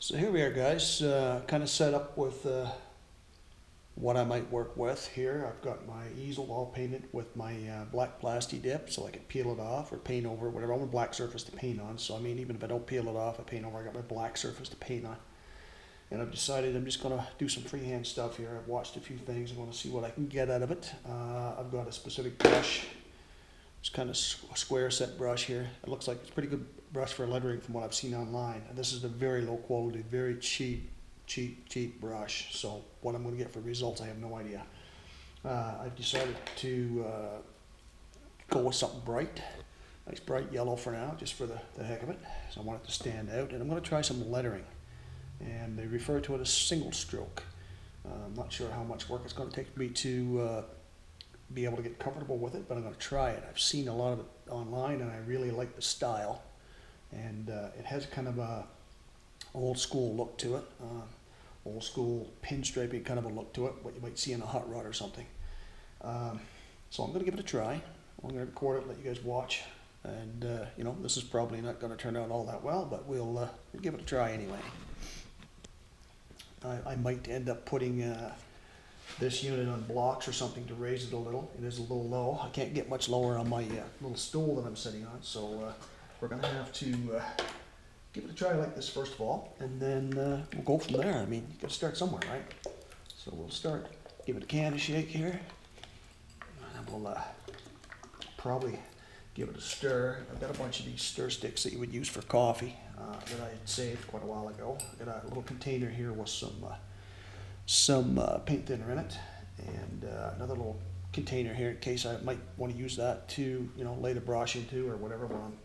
So here we are, guys, kind of set up with what I might work with here. I've got my easel all painted with my black plasti dip so I can peel it off or paint over, whatever. I want a black surface to paint on, so I mean, even if I don't peel it off, I paint over, I got my black surface to paint on. And I've decided I'm just going to do some freehand stuff here. I've watched a few things. I want to see what I can get out of it. I've got a specific brush. It's kind of a square set brush here. It looks like it's a pretty good brush for lettering from what I've seen online. And this is a very low quality, very cheap brush. So what I'm going to get for results, I have no idea. I've decided to go with something bright. Nice bright yellow for now, just for the heck of it. So I want it to stand out. And I'm going to try some lettering. And they refer to it as single stroke. I'm not sure how much work it's going to take me to be able to get comfortable with it, but I'm going to try it. I've seen a lot of it online, and I really like the style. And it has kind of a old school look to it, old school pinstriping kind of a look to it, what you might see in a hot rod or something. So I'm going to give it a try. I'm going to record it, let you guys watch. And you know, this is probably not going to turn out all that well, but we'll give it a try anyway. I might end up putting this unit on blocks or something to raise it a little. It is a little low. I can't get much lower on my little stool that I'm sitting on, so we're going to have to give it a try like this first of all, and then we'll go from there. I mean, you got to start somewhere, right? So we'll start, give it a can of shake here, and we'll probably give it a stir. I've got a bunch of these stir sticks that you would use for coffee that I had saved quite a while ago. I've got a little container here with some paint thinner in it, and another little container here in case I might want to use that to, you know, lay the brush into or whatever when I'm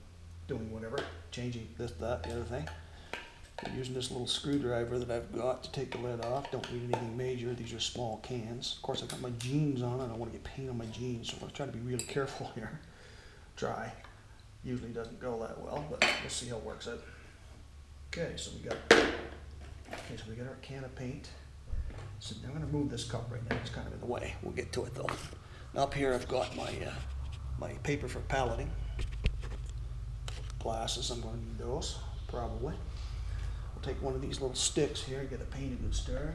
doing whatever, changing this, that, the other thing. I'm using this little screwdriver that I've got to take the lid off. Don't need anything major. These are small cans. Of course, I've got my jeans on. I don't want to get paint on my jeans, so I'm going to try to be really careful here. Try. Usually doesn't go that well, but we'll see how it works out. Okay, so we got our can of paint. So I'm going to move this cup right now. It's kind of in the way. We'll get to it though. Up here I've got my my paper for paletting. Glasses, I'm going to need those, probably. I'll take one of these little sticks here and get the paint a good stir.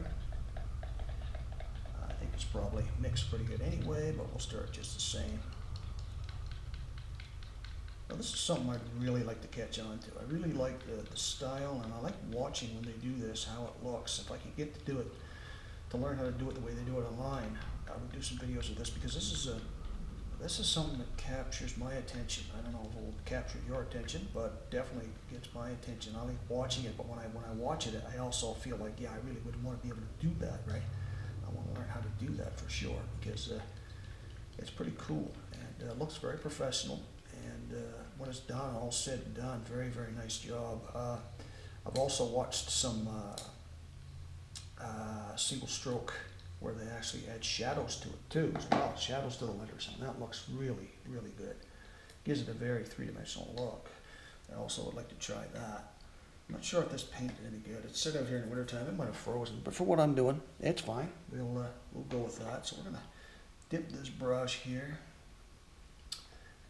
I think it's probably mixed pretty good anyway, but we'll stir it just the same. Now this is something I'd really like to catch on to. I really like the style, and I like watching when they do this, how it looks. If I could get to do it, to learn how to do it the way they do it online, I would do some videos of this, because this is something that captures my attention. I don't know if it will capture your attention, but definitely gets my attention. I like watching it, but when I watch it, I also feel like, yeah, I really would want to be able to do that, right? I want to learn how to do that for sure, because it's pretty cool, and it looks very professional. And when it's done, all said and done, very, very nice job. I've also watched some single stroke where they actually add shadows to it too, as well, shadows to the letters, and that looks really, really good. Gives it a very three-dimensional look. I also would like to try that. I'm not sure if this paint is any good. It's sitting out here in the wintertime, it might have frozen, but for what I'm doing, it's fine. We'll go with that. So we're gonna dip this brush here.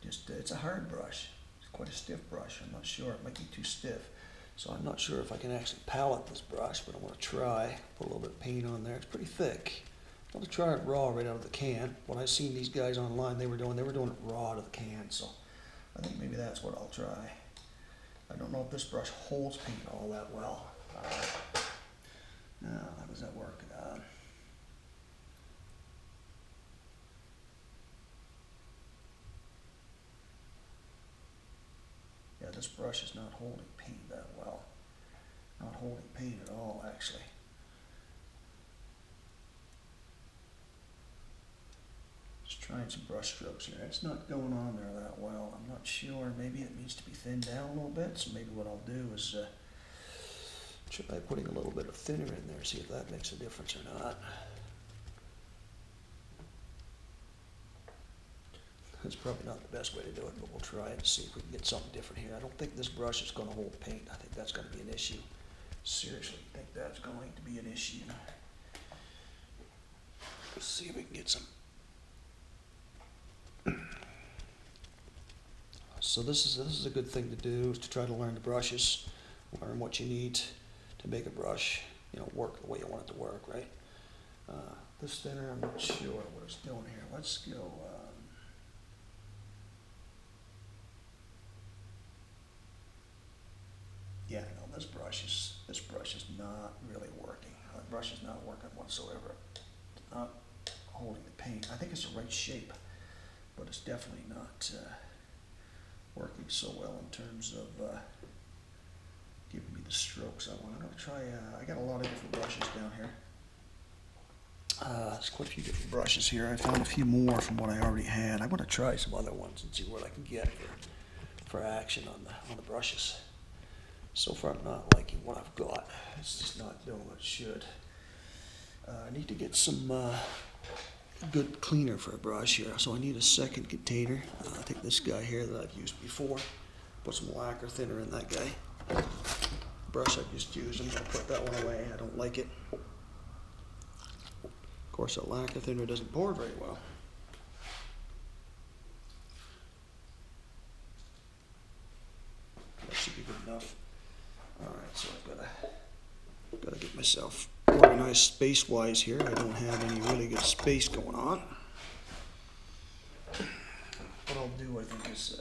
It's a hard brush. It's quite a stiff brush. I'm not sure. It might be too stiff. So I'm not sure if I can actually palette this brush, but I want to try. Put a little bit of paint on there. It's pretty thick. I'm going to try it raw right out of the can. When I've seen these guys online, they were doing it raw out of the can. So I think maybe that's what I'll try. I don't know if this brush holds paint all that well. Now, how does that work? Yeah, this brush is not holding paint that well. Not holding paint at all, actually. Just trying some brush strokes here. It's not going on there that well. I'm not sure. Maybe it needs to be thinned down a little bit. So maybe what I'll do is try putting a little bit of thinner in there, see if that makes a difference or not. That's probably not the best way to do it, but we'll try it and see if we can get something different here. I don't think this brush is going to hold paint. I think that's going to be an issue. Seriously, I think that's going to be an issue. Let's see if we can get some. So this is a good thing to do, is to try to learn the brushes, learn what you need to make a brush, you know, work the way you want it to work, right? This thinner, I'm not sure what it's doing here. Let's go, yeah, no, this brush is not really working. The brush is not working whatsoever. It's not holding the paint. I think it's the right shape, but it's definitely not working so well in terms of giving me the strokes I want. I'm going to try, I got a lot of different brushes down here. There's quite a few different brushes here. I found a few more from what I already had. I'm going to try some other ones and see what I can get for action on the brushes. So far I'm not liking what I've got. It's just not doing what it should. I need to get some good cleaner for a brush here. So I need a second container. I take this guy here that I've used before. Put some lacquer thinner in that guy. Brush I've just used. I'm going to put that one away. I don't like it. Of course, that lacquer thinner doesn't pour very well. That should be good enough. All right, so I've got to get myself organized space-wise here. I don't have any really good space going on. What I'll do, I think, is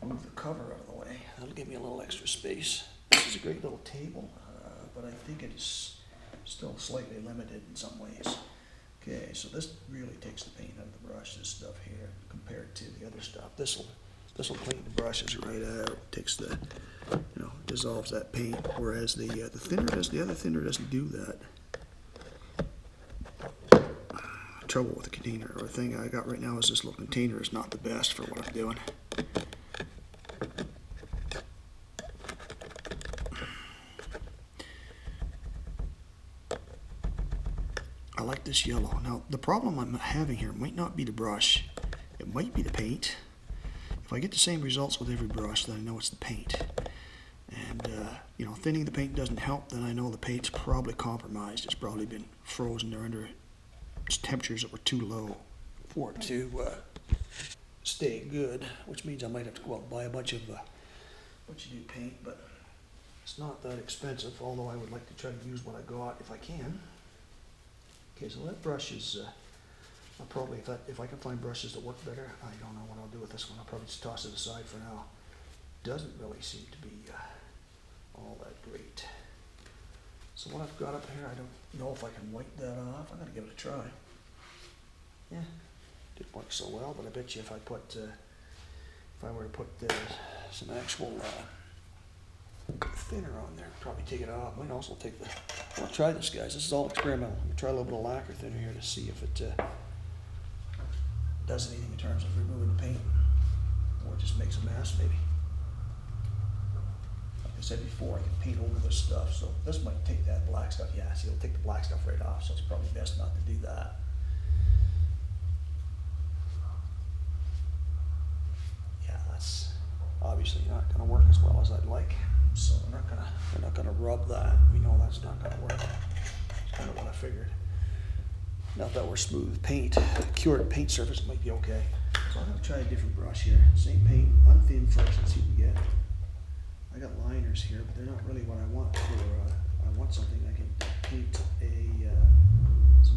move the cover out of the way. That'll give me a little extra space. This is a great little table, but I think it is still slightly limited in some ways. Okay, so this really takes the paint out of the brush, this stuff here, compared to the other stuff. This will clean the brushes right out. Takes the, you know, dissolves that paint. Whereas the thinner does, the other thinner doesn't do that. Trouble with the container or thing I got right now is this little container is not the best for what I'm doing. I like this yellow. Now, the problem I'm having here might not be the brush. It might be the paint. If I get the same results with every brush, then I know it's the paint. And, you know, thinning the paint doesn't help, then I know the paint's probably compromised. It's probably been frozen or under temperatures that were too low for it to stay good, which means I might have to go out and buy a bunch of new paint, but it's not that expensive, although I would like to try to use what I got if I can. Okay, so that brush is, I'll probably, if I can find brushes that work better, I don't know what I'll do with this one. I'll probably just toss it aside for now. Doesn't really seem to be all that great. So what I've got up here, I don't know if I can wipe that off. I'm going to give it a try. Yeah, didn't work so well, but I bet you if I were to put some actual thinner on there, probably take it off. Might also take the, I'll try this, guys. This is all experimental. I'm going to try a little bit of lacquer thinner here to see if it does anything in terms of removing the paint, or just makes a mess maybe. Like I said before, I can paint over this stuff, so this might take that black stuff. Yeah, see, it'll take the black stuff right off, so it's probably best not to do that. Yeah, that's obviously not going to work as well as I'd like. So we're not gonna rub that. We know that's not gonna work. That's kind of what I figured. Now if that were smooth paint, cured paint surface, it might be okay. So I'm gonna try a different brush here. Same paint, unthin first. Let's see what we get. I got liners here, but they're not really what I want for. I want something I can paint a